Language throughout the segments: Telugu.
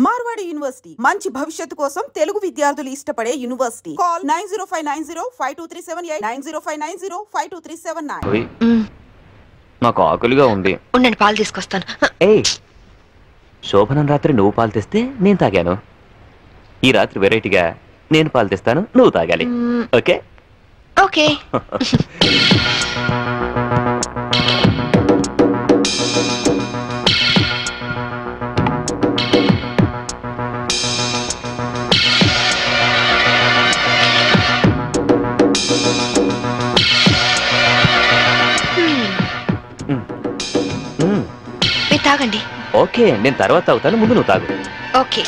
మార్వాడి యూనివర్సిటీ మంచి భవిష్యత్తు కోసం తెలుగు విద్యార్థులు ఇష్టపడే యూనివర్సిటీ. కాల్ 9059052378 9059052379. నాకు ఆకలిగా ఉంది. ఉండండి, పాలు తీసుకొస్తాను. ఏయ్, శోభనం రాత్రి నువ్వు పాలు తెస్తే నేను తాగాను. ఈ రాత్రి వెరైటీగా నేను పాలు తెస్తాను, నువ్వు తాగాలి. Okay okay. తాగండి. ఓకే, నేను తర్వాత తాగుతాను, ముందు నువ్వు తాగు. ఓకే.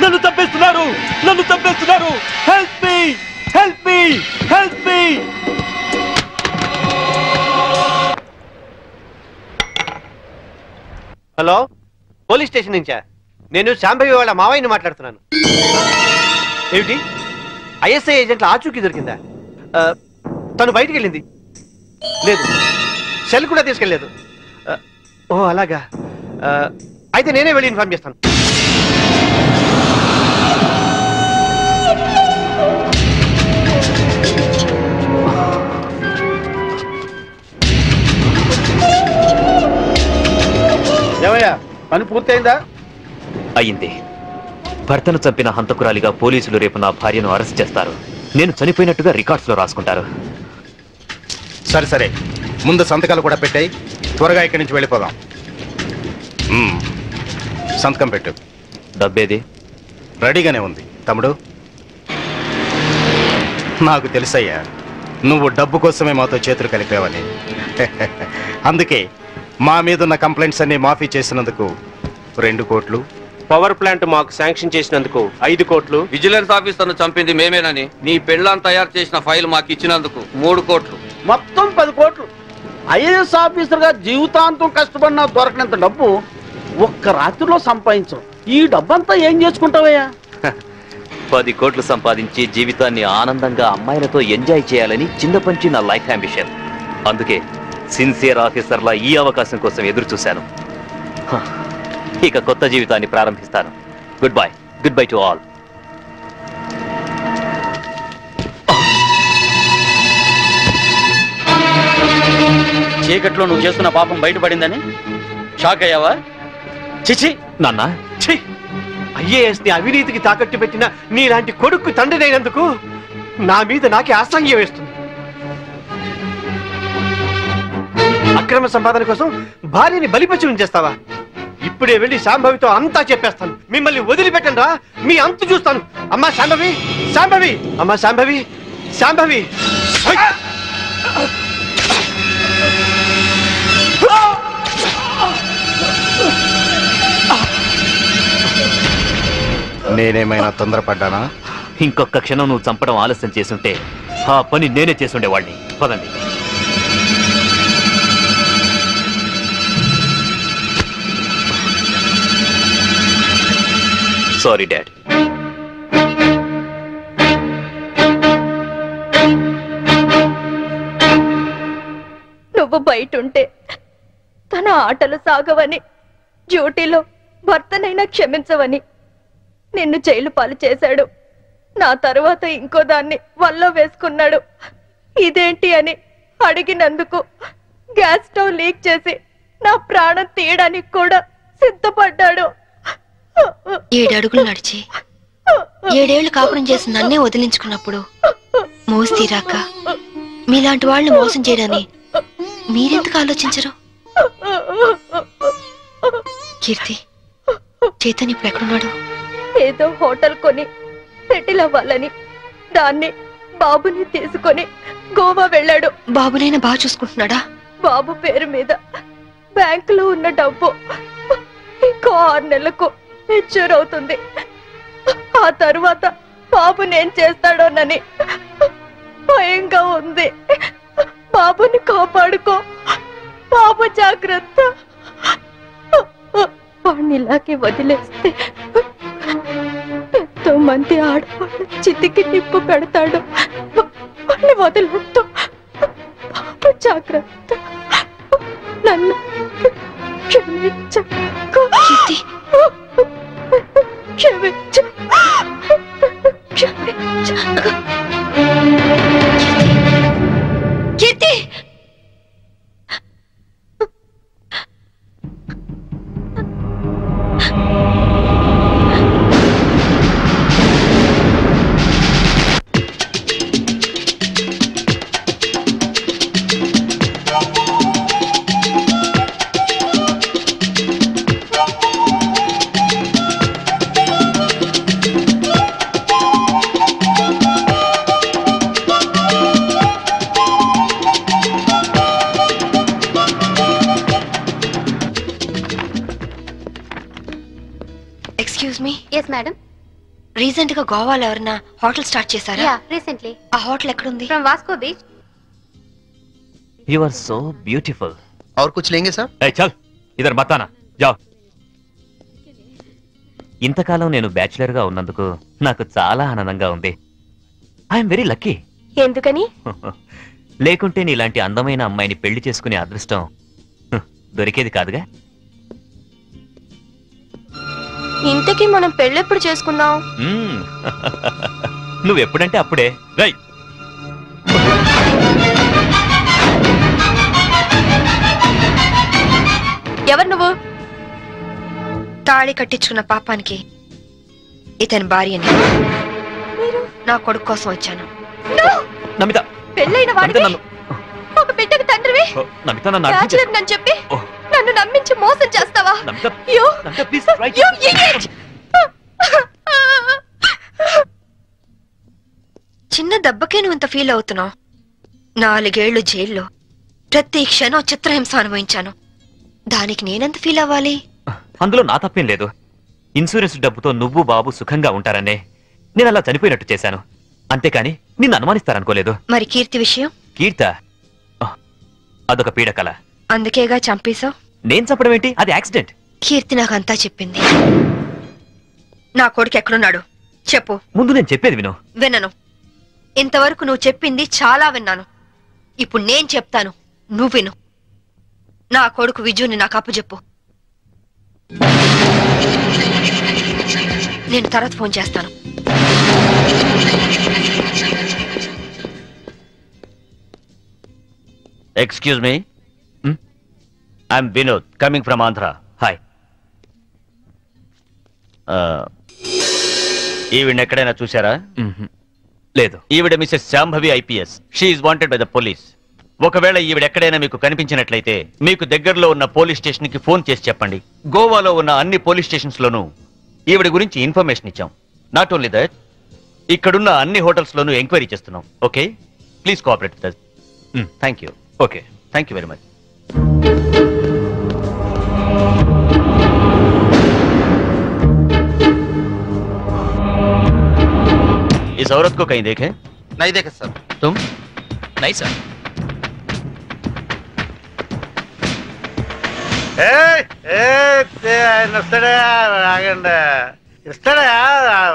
నన్ను చంపేస్తున్నారు, నన్ను చంపేస్తున్నారు. Help me, help me, help me. Hello, police station నుంచా? నేను శాంభవి వాళ్ళ మావయ్యని మాట్లాడుతున్నాను. ఏమిటి, ఐఎస్ఐ ఏజెంట్ల ఆచూకీ దొరికిందా? తను బయటికి వెళ్ళింది లేదు, సెల్ కూడా తీసుకెళ్ళలేదు. ఓ అలాగా, అయితే నేనే వెళ్ళి ఇన్ఫార్మ్ చేస్తాను. ఏమయ్యా, పని పూర్తయిందా? అయింది. భర్తను చంపిన హంతకురాలిగా పోలీసులు రేపు నా భార్యను అరెస్ట్ చేస్తారు. నేను చనిపోయినట్టుగా రికార్డ్స్ లో రాసుకుంటారు. సరే సరే, ముందు సంతకాలు కూడా పెట్టాయి, త్వరగా ఇక్కడి నుంచి వెళ్ళిపోదాం. సంతకం పెట్టు. డబ్బేది? రెడీగానే ఉంది తమ్ముడు. నాకు తెలుసయ్యా, నువ్వు డబ్బు కోసమే మాతో చేతులు కలిపావని. అందుకే మా మీదున్న కంప్లైంట్స్ అన్ని మాఫీ చేసినందుకు 2 కోట్లు, పవర్ ప్లాంట్ మాకు శాంక్షన్ చేసినందుకు 5 కోట్లు, విజిలెన్స్ ఆఫీసర్ను చంపింది మేమేనని నీ పెళ్ళాన్ని తయారు చేసిన ఫైల్ మాకు ఇచ్చినందుకు 3 కోట్లు, మొత్తం 10 కోట్లు. ఐఏఎస్ ఆఫీసర్ గా జీవితాంతం కష్టపడినా దొరకనంత డబ్బు ఒక్క రాత్రిలో సంపాదించవు. ఈ డబ్బంతా ఏం చేసుకుంటావయ్యా? 10 కోట్లు సంపాదించి జీవితాన్ని ఆనందంగా అమ్మాయిలతో ఎంజాయ్ చేయాలని చిన్నపంచి నా లైఫ్ అంబిషన్. అందుకే సిన్సియర్ ఆఫీసర్లా ఈ అవకాశం కోసం ఎదురు చూశాను. ఇక కొత్త జీవితాన్ని ప్రారంభిస్తాను. Good bye, good bye to all. చీకట్లో నువ్వు చేస్తున్న పాపం బయటపడిందని షాక్ అయ్యావా? చిచి నాన్న, ఐఏఎస్ ని అవినీతికి తాకట్టు పెట్టిన నీలాంటి కొడుకు తండ్రినైనందుకు నా మీద నాకే అసహ్యం వేస్తుంది. అక్రమ సంపాదన కోసం భార్యని బలిపశు ఉంచేస్తావా? ఇప్పుడే వెళ్ళి శాంభవితో అంతా చెప్పేస్తాను. మిమ్మల్ని వదిలిపెట్టండి రా, మీ అంతు చూస్తాను. అమ్మా శాంభవి, శాంభవి, అమ్మా శాంభవి, శాంభవి. నేనేమైనా తొందరపడ్డానా? ఇంకొక క్షణం నువ్వు చంపడం ఆలస్యం చేసుంటే ఆ పని నేనే చేసుండేవాడిని. పదండి. Sorry dad. నువ్వు బయటుంటే తన ఆటలు సాగవని, డ్యూటీలో భర్తనైనా క్షమించవని నిన్ను జైలు పాలు చేశాడు. నా తరువాత ఇంకో దాన్ని వల్ల వేసుకున్నాడు. ఇదేంటి అని అడిగినందుకు గ్యాస్ స్టవ్ లీక్ చేసి నా ప్రాణం తీయడానికి కూడా సిద్ధపడ్డాడు. 7 అడుగులు నడిచి 7 ఏళ్లు కాపురం చేసి నన్నే వదిలించుకున్నప్పుడు మోసి తీరాక మీలాంటి వాళ్ళని మోసం చేయడాన్ని మీరెందుకు ఆలోచించరు? కీర్తి, చైతన్య ఇప్పుడు ఎక్కడున్నాడు? ఏదో హోటల్ కొని సెటిల్ అవ్వాలని దాన్ని బాబుని తీసుకొని గోవా వెళ్ళాడు. బాబునైనా బాగా చూసుకుంటున్నాడా? బాబు పేరు మీద బ్యాంకులో ఉన్న డబ్బు ఇంకో 6 నెలలకు మెచ్యూర్ అవుతుంది. ఆ తరువాత బాబుని ఏం చేస్తాడోనని భయంగా ఉంది. బాబుని కాపాడుకో, బాబు జాగ్రత్త. వాడిని ఇలాగే వదిలేస్తే ఎంతో మంది ఆడవాళ్ళు చితికి నిప్పు పెడతాడు. వాడిని వదిలేస్తూ బాబు జాగ్రత్త. నన్ను క్షమించకు. కీర్తి, రీసెంట్ గా గోవాలో ఎవరైనా హోటల్ స్టార్ట్ చేశారా? రీసెంట్లీ. ఆ హోటల్ ఎక్కడుంది? From Vasco beach. You are so beautiful. और कुछ लेंगे सर? ए चल इधर मत आना, जाओ. ఇంతకాలం నేను బ్యాచిలర్ గా ఉన్నందుకు నాకు చాలా ఆనందంగా ఉంది. I'm very lucky. ఎందుకని? లేకుంటే నీలాంటి అందమైన అమ్మాయిని పెళ్లి చేసుకునే అదృష్టం దొరికేది కాదుగా. ఇంతకీ మనం పెళ్ళెప్పుడు చేసుకుందాం? నువ్వెప్పుడంటే అప్పుడే. రై, ఎవరు నువ్వు? తాళి కట్టించుకున్న పాపానికి ఇతని భార్యని. నా కొడుకు కోసం వచ్చాను. నమిత, పెళ్ళైన వాడివి, ఒక బిడ్డకు తండ్రివి, బ్యాచిలర్ నన్ను చెప్పి నన్ను నమ్మించి మోసం చేస్తావా? చిన్న దెబ్బకే నువ్వు ఇంత ఫీల్ అవుతున్నావు. 4 ఏళ్లు జైల్లో ప్రతి క్షణం చిత్రహింస అనుభవించాను. దానికి నేనెంత ఫీల్ అవ్వాలి? అందులో నా తప్పేం లేదు. ఇన్సూరెన్స్ డబ్బుతో నువ్వు బాబు సుఖంగా ఉంటారనే నేను అలా చనిపోయినట్టు చేశాను. అంతేకాని నిన్ను అనుమానిస్తారనుకోలేదు. మరి కీర్తి విషయం? కీర్త అదొక పీడకల. అందుకేగా చంపేశావు. నేను చంపడం ఏంటి? అది యాక్సిడెంట్. కీర్తి నాకంతా చెప్పింది. నా కొడుకు ఎక్కడున్నాడు చెప్పు. ముందు నేను చెప్పేది విను. వినను. ఇంతవరకు నువ్వు చెప్పింది చాలా విన్నాను. ఇప్పుడు నేను చెప్తాను, నువ్వు విను. నా కొడుకు విజుని నాకు అప్పచెప్పు. నేను తర్వాత ఫోన్ చేస్తాను. Excuse me. I'm Vinod, coming from Andhra. Hi. ఈవిడ ఎక్కడైనా చూసారా? లేదు. ఈవిడ Mrs Shambhavi IPS. She is wanted by the police. ఒకవేళ ఈవిడ ఎక్కడైనా మీకు కనిపించినట్లయితే మీకు దగ్గరలో ఉన్న పోలీస్ స్టేషన్ కి ఫోన్ చేసి చెప్పండి. గోవాలో ఉన్న అన్ని పోలీస్ స్టేషన్స్ లోనూ ఈవిడ గురించి ఇన్ఫర్మేషన్ ఇచ్చాం. నాట్ ఓన్లీ దట్, ఇక్కడున్న అన్ని హోటల్స్ లోనూ ఎంక్వైరీ చేస్తున్నాం. Okay, please cooperate with us. Thank you. Okay, thank you very much. इस औरत को कहीं देखे? नहीं देखे सर. तुम? नहीं सर. ఆయన వస్తాడా? రాగండి. ఇస్తాడా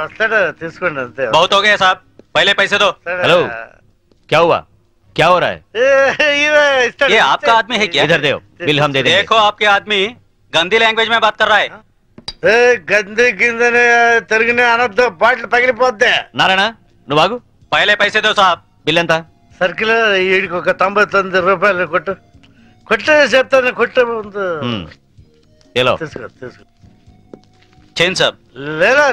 వస్తాడు తీసుకోండి అంతే बहुत हो गया साहब पहले पैसे दो हेलो क्या हुआ क्या हो रहा है ये आपका आदमी है क्या इधर दो बिल हम दे देंगे देखो आपके आदमी गंदी लैंग्वेज में बात कर रहा है గంది కిందనే తిరిగిన అనద్దు బాటిల్ పగిలిపోద్ది నారాయణ నువ్వు ఆగు पहले पैसे दो साहब బిల్ ఎంత సర్కిల్ వీడికి ఒక 99 రూపాయలు కొట్టు చెప్తాను కొట్టు ముందు ఏలో తీసుకో चेन साहब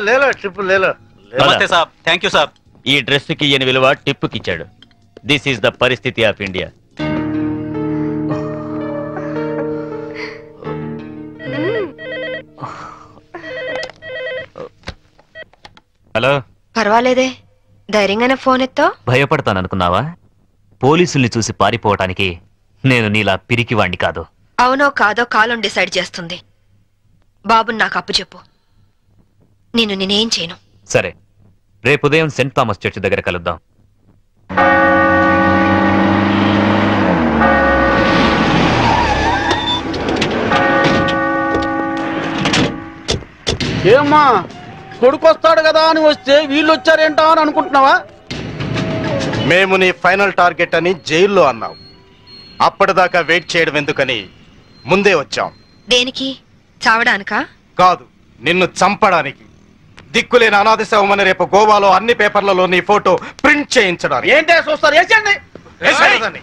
లేలో ట్రిప్ లేలో नमस्ते साहब थैंक यू साहब ఈ డ్రెస్ కి ఈయన విలువ టిప్పుకి ఇచ్చాడు దిస్ ఈస్ ద పరిస్థితి ఆఫ్ ఇండియా హలో పర్వాలేదే ధైర్యంగానే ఫోన్ ఎత్తో భయపడతాననుకున్నావా పోలీసుల్ని చూసి పారిపోవటానికి నేను నీలా పిరికివాణ్ణి కాదు అవునో కాదో కాలం డిసైడ్ చేస్తుంది బాబుని నాకు అప్పు చెప్పు నేనేం చేయను సరే రేపు ఉదయం సెంట్ థామస్ చర్చ్ దగ్గర కలుద్దాం ఏమ్మా కొడుకు వస్తాడు కదా అని వస్తే వీళ్ళు వచ్చారేంటా అని అనుకుంటున్నావా? మేము నీ ఫైనల్ టార్గెట్ అని జైల్లో అన్నావు. అప్పటిదాకా వెయిట్ చేయడం ఎందుకని ముందే వచ్చాం. దేనికి? చావడానికా? కాదు, నిన్ను చంపడానికి. దిక్కులేని అనాథ శవమని రేపు గోవాలో అన్ని పేపర్లలో నీ ఫోటో ప్రింట్ చేయించడానికి. ఏంటే చూస్తారు? వేసేయండి.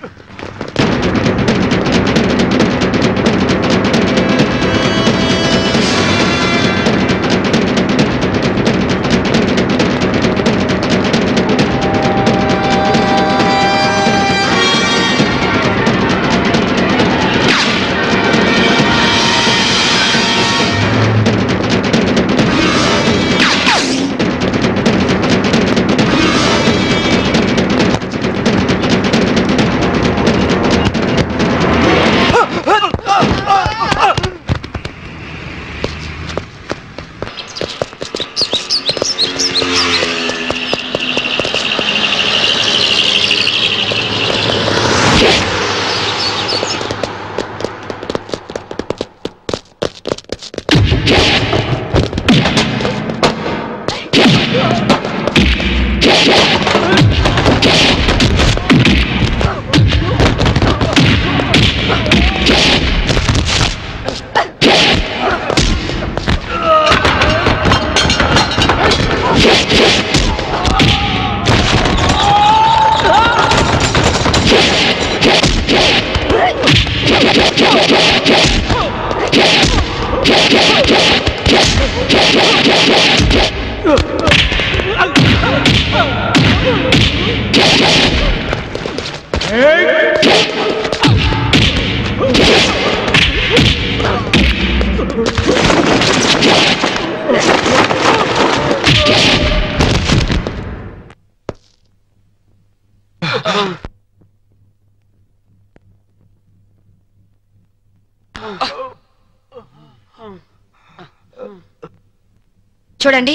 చూడండి,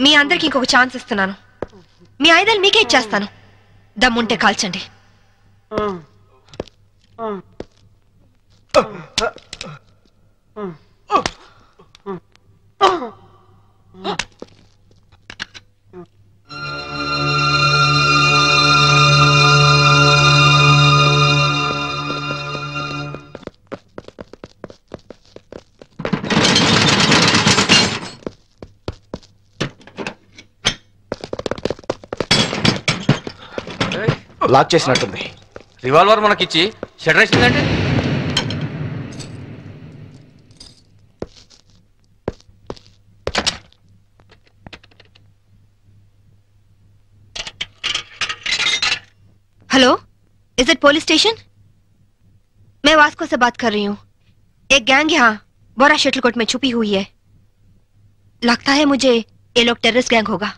మీ అందరికి ఇంకొక ఛాన్స్ ఇస్తున్నాను. మీ ఆయుధాలు మీకే ఇచ్చేస్తాను. దమ్ముంటే కాల్చండి. లాక్ చేసినట్టుంది. రివాల్వర్ మనకిచ్చి షటర్ వేసిందంటే hello, is it police station? मैं वास्को से बात कर रही हूँ. एक गैंग यहाँ बोरा शटलकोट में छुपी हुई है. लगता है मुझे ये लोग टेररिस्ट गैंग होगा.